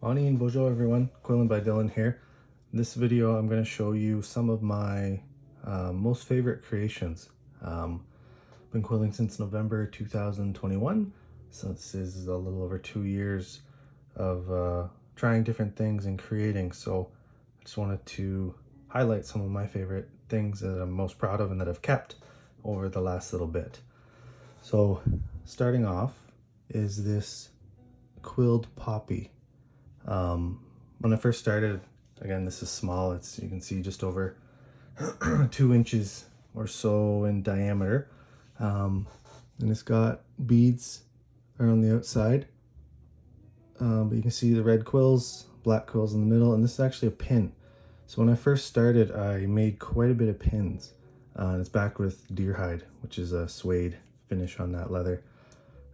Bonnie bonjour everyone, Quillin by Dylan here. In this video I'm going to show you some of my most favorite creations. Been quilling since November 2021, so this is a little over 2 years of trying different things and creating. So I just wanted to highlight some of my favorite things that I'm most proud of and that I've kept over the last little bit. So starting off is this quilled poppy. When I first started, again, this is small, you can see just over 2 inches or so in diameter. And it's got beads around the outside. But you can see the red quills, black quills in the middle, and this is actually a pin. So when I first started, I made quite a bit of pins. And it's backed with deer hide, which is a suede finish on that leather.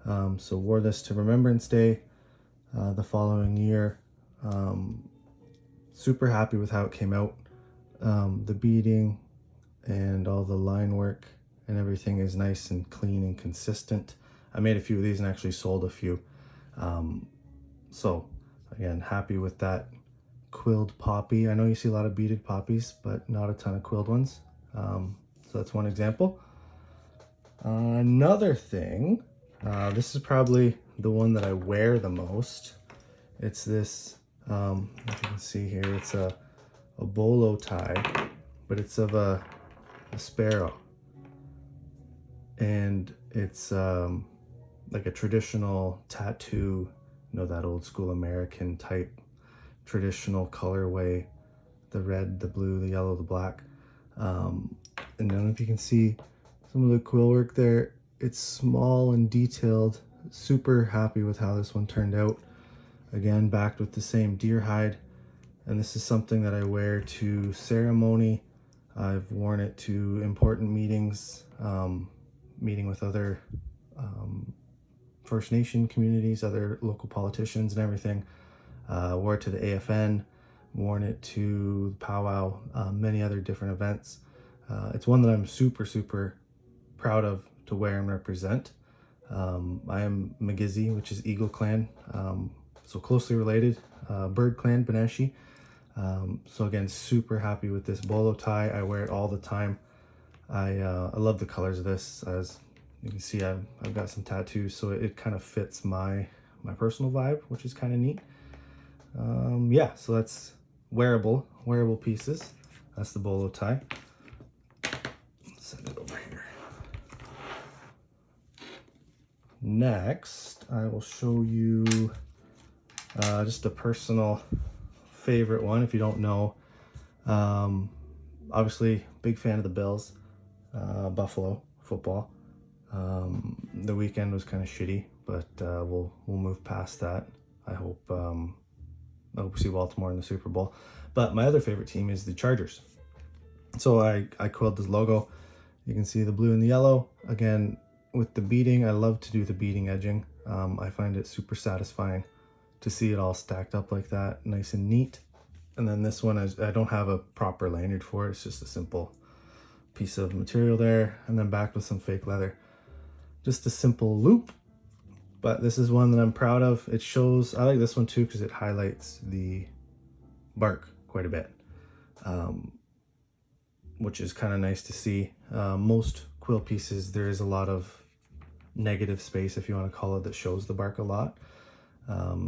So wore this to Remembrance Day the following year. Super happy with how it came out. The beading and all the line work and everything is nice and clean and consistent. I made a few of these and actually sold a few. So again, happy with that quilled poppy. I know you see a lot of beaded poppies, but not a ton of quilled ones. So that's one example. Another thing, this is probably the one that I wear the most. It's this, as you can see here, it's a bolo tie, but it's of a sparrow. And it's like a traditional tattoo, you know, that old school American type traditional colorway, the red, the blue, the yellow, the black. And then if you can see some of the quill work there, it's small and detailed. Super happy with how this one turned out. Again, backed with the same deer hide. And this is something that I wear to ceremony. I've worn it to important meetings, meeting with other First Nation communities, other local politicians and everything. Wore it to the AFN, worn it to powwow, many other different events. It's one that I'm super proud of to wear and represent. I am Magizi, which is Eagle Clan, so closely related, Bird Clan, Beneshi. So again, super happy with this bolo tie. I wear it all the time. I love the colors of this. As you can see, I've got some tattoos, so it kind of fits my personal vibe, which is kind of neat. Yeah, so that's wearable pieces. That's the bolo tie. Let's set it over here. Next, I will show you just a personal favorite one. If you don't know, obviously big fan of the Bills, Buffalo football. The weekend was kind of shitty, but we'll move past that. I hope we see Baltimore in the Super Bowl. But my other favorite team is the Chargers. So I quilled this logo. You can see the blue and the yellow. Again, with the beading, I love to do the beading edging. I find it super satisfying to see it all stacked up like that, nice and neat. And then this one, I don't have a proper lanyard for it. It's just a simple piece of material there, and then backed with some fake leather. Just a simple loop, but this is one that I'm proud of. It shows, I like this one too because it highlights the bark quite a bit, which is kind of nice to see. Most quill pieces, there is a lot of negative space, if you want to call it, that shows the bark a lot.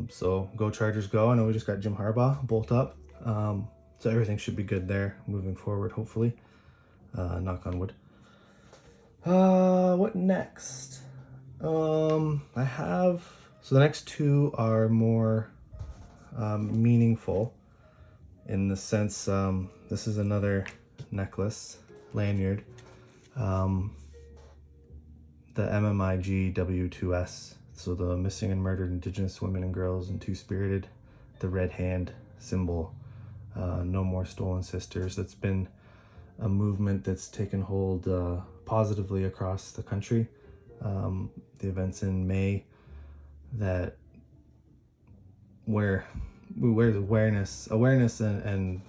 So go Chargers go. I know we just got Jim Harbaugh bolt up, so everything should be good there moving forward, hopefully. Knock on wood. What next? I have, so the next two are more meaningful in the sense, this is another necklace, lanyard, the MMIG W2S, so the Missing and Murdered Indigenous Women and Girls and Two-Spirited, the red hand symbol, No More Stolen Sisters. That's been a movement that's taken hold positively across the country. The events in May that where awareness and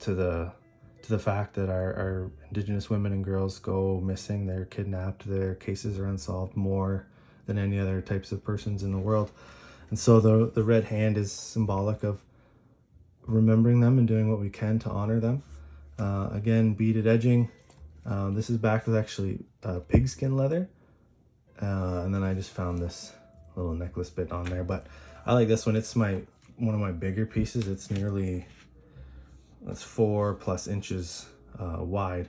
to the fact that our Indigenous women and girls go missing, they're kidnapped, their cases are unsolved more than any other types of persons in the world. And so the red hand is symbolic of remembering them and doing what we can to honor them. Again, beaded edging. This is backed with actually pigskin leather. And then I just found this little necklace bit on there, but I like this one. It's one of my bigger pieces. It's nearly, that's 4+ inches wide.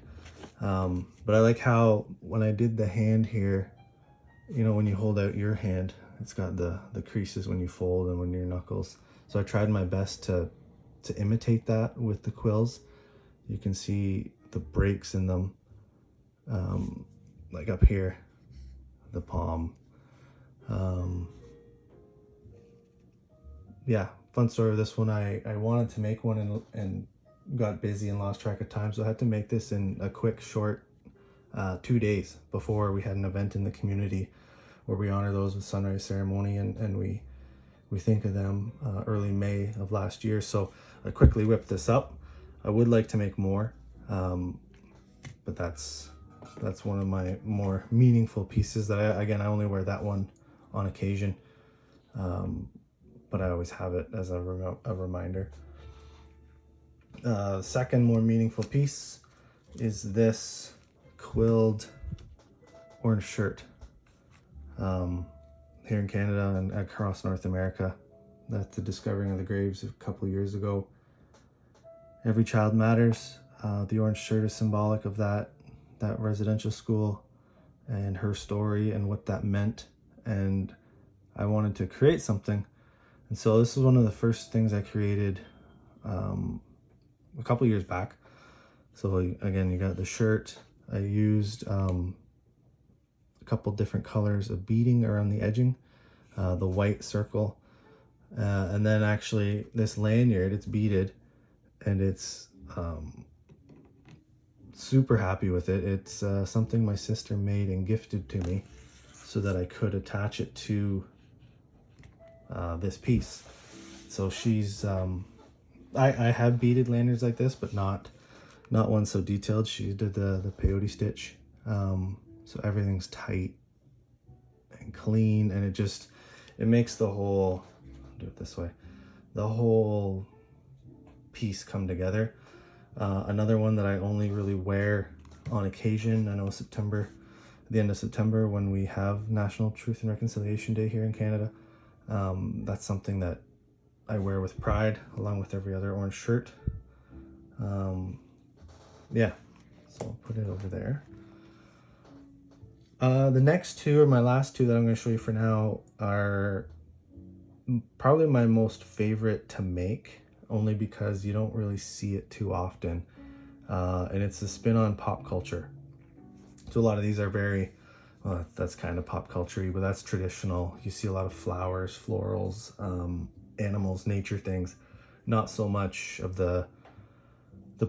But I like how when I did the hand here, you know, when you hold out your hand, it's got the creases when you fold and when your knuckles. So I tried my best to imitate that with the quills. You can see the breaks in them, like up here, the palm. Yeah, fun story of this one. I wanted to make one and got busy and lost track of time, so I had to make this in a quick, short 2 days before we had an event in the community where we honor those with sunrise ceremony, and we think of them early May of last year. So I quickly whipped this up. I would like to make more, but that's one of my more meaningful pieces that I only wear that one on occasion, but I always have it as a reminder. Second more meaningful piece is this quilled orange shirt. Here in Canada and across North America. That's the discovering of the graves a couple of years ago. Every child matters. The orange shirt is symbolic of that residential school and her story and what that meant. And I wanted to create something. And so this is one of the first things I created a couple years back. So again, you got the shirt. I used a couple different colors of beading around the edging, the white circle, and then actually this lanyard, it's beaded, and it's super happy with it. It's something my sister made and gifted to me so that I could attach it to this piece. So she's I have beaded lanyards like this, but not one so detailed. She did the peyote stitch, so everything's tight and clean, and it makes the whole, I'll do it this way, the whole piece come together. Another one that I only really wear on occasion. I know September, the end of September, when we have National Truth and Reconciliation Day here in Canada, that's something that I wear with pride along with every other orange shirt. Yeah, so I'll put it over there. The next two, or my last two that I'm going to show you for now, are probably my most favorite to make, only because you don't really see it too often. And it's a spin on pop culture. So a lot of these are very, well, that's kind of pop culture-y, but that's traditional. You see a lot of flowers, florals, animals, nature things. Not so much of the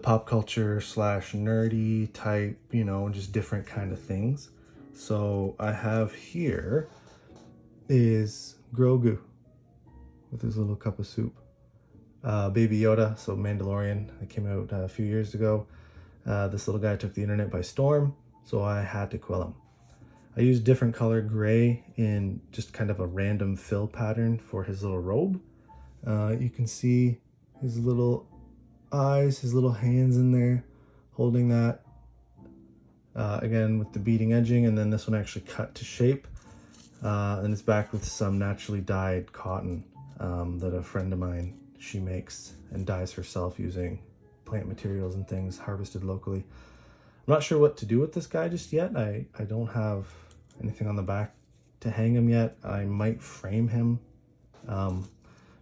pop culture / nerdy type, you know, just different kind of things. So I have here is Grogu with his little cup of soup. Baby Yoda, so Mandalorian, that came out a few years ago. This little guy took the internet by storm, so I had to quill him. I used different color gray in just kind of a random fill pattern for his little robe. You can see his little eyes, his little hands in there holding that. Again with the beading edging, and then this one actually cut to shape. And it's backed with some naturally dyed cotton that a friend of mine, she makes and dyes herself using plant materials and things harvested locally. I'm not sure what to do with this guy just yet. I don't have anything on the back to hang him yet. I might frame him. But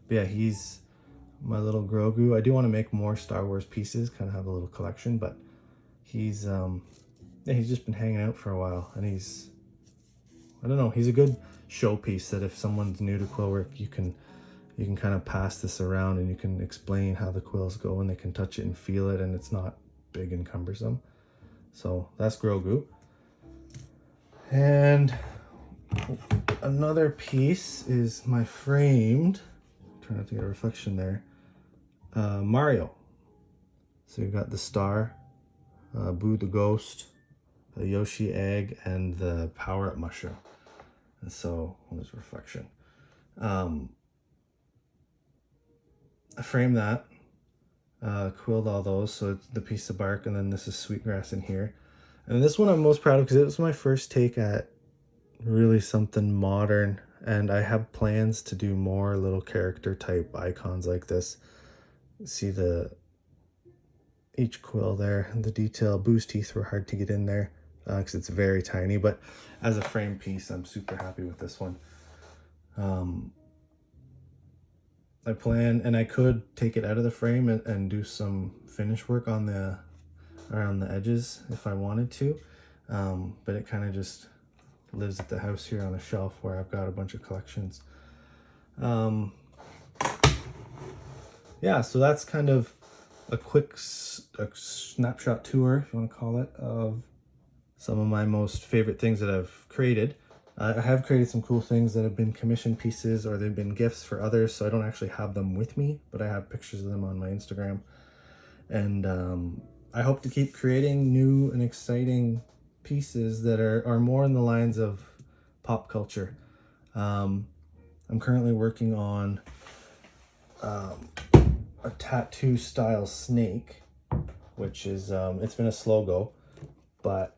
yeah, he's my little Grogu. I do want to make more Star Wars pieces, kind of have a little collection, but he's just been hanging out for a while, and I don't know, he's a good showpiece that if someone's new to Quillwork, you can kind of pass this around and you can explain how the quills go, and they can touch it and feel it, and it's not big and cumbersome. So that's Grogu. And another piece is my framed, try not to get a reflection there, Mario. So you've got the star, Boo the ghost, the Yoshi egg, and the power-up mushroom. And so, well, there's reflection. I framed that, quilled all those, so it's the piece of bark, and then this is sweetgrass in here. And this one I'm most proud of because it was my first take at really something modern, and I have plans to do more little character type icons like this. See each quill there, the detail. Boo's teeth were hard to get in there because it's very tiny, but as a frame piece, I'm super happy with this one. I plan, and I could take it out of the frame and do some finish work on around the edges if I wanted to, but it kind of just lives at the house here on a shelf where I've got a bunch of collections. Yeah, so that's kind of a quick snapshot tour, if you want to call it, of some of my most favorite things that I've created. I have created some cool things that have been commission pieces or they've been gifts for others, so I don't actually have them with me, but I have pictures of them on my Instagram. And I hope to keep creating new and exciting pieces that are more in the lines of pop culture. I'm currently working on a tattoo style snake, which is, it's been a slow go, but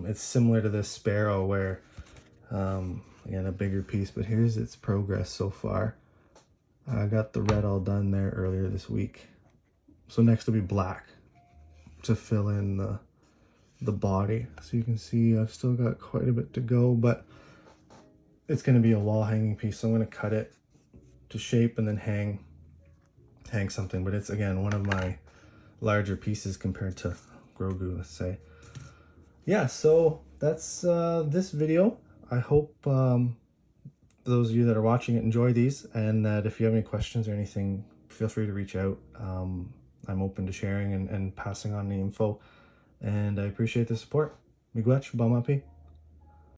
it's similar to this sparrow where, again, a bigger piece, but here's its progress so far. I got the red all done there earlier this week. So next will be black to fill in the body. So you can see I've still got quite a bit to go, but it's going to be a wall hanging piece. So I'm going to cut it to shape and then hang something. But it's, again, one of my larger pieces compared to Grogu, let's say. Yeah, so that's this video. I hope those of you that are watching it enjoy these, and that if you have any questions or anything, feel free to reach out. I'm open to sharing and passing on the info, and I appreciate the support. Miigwech, Bamapi.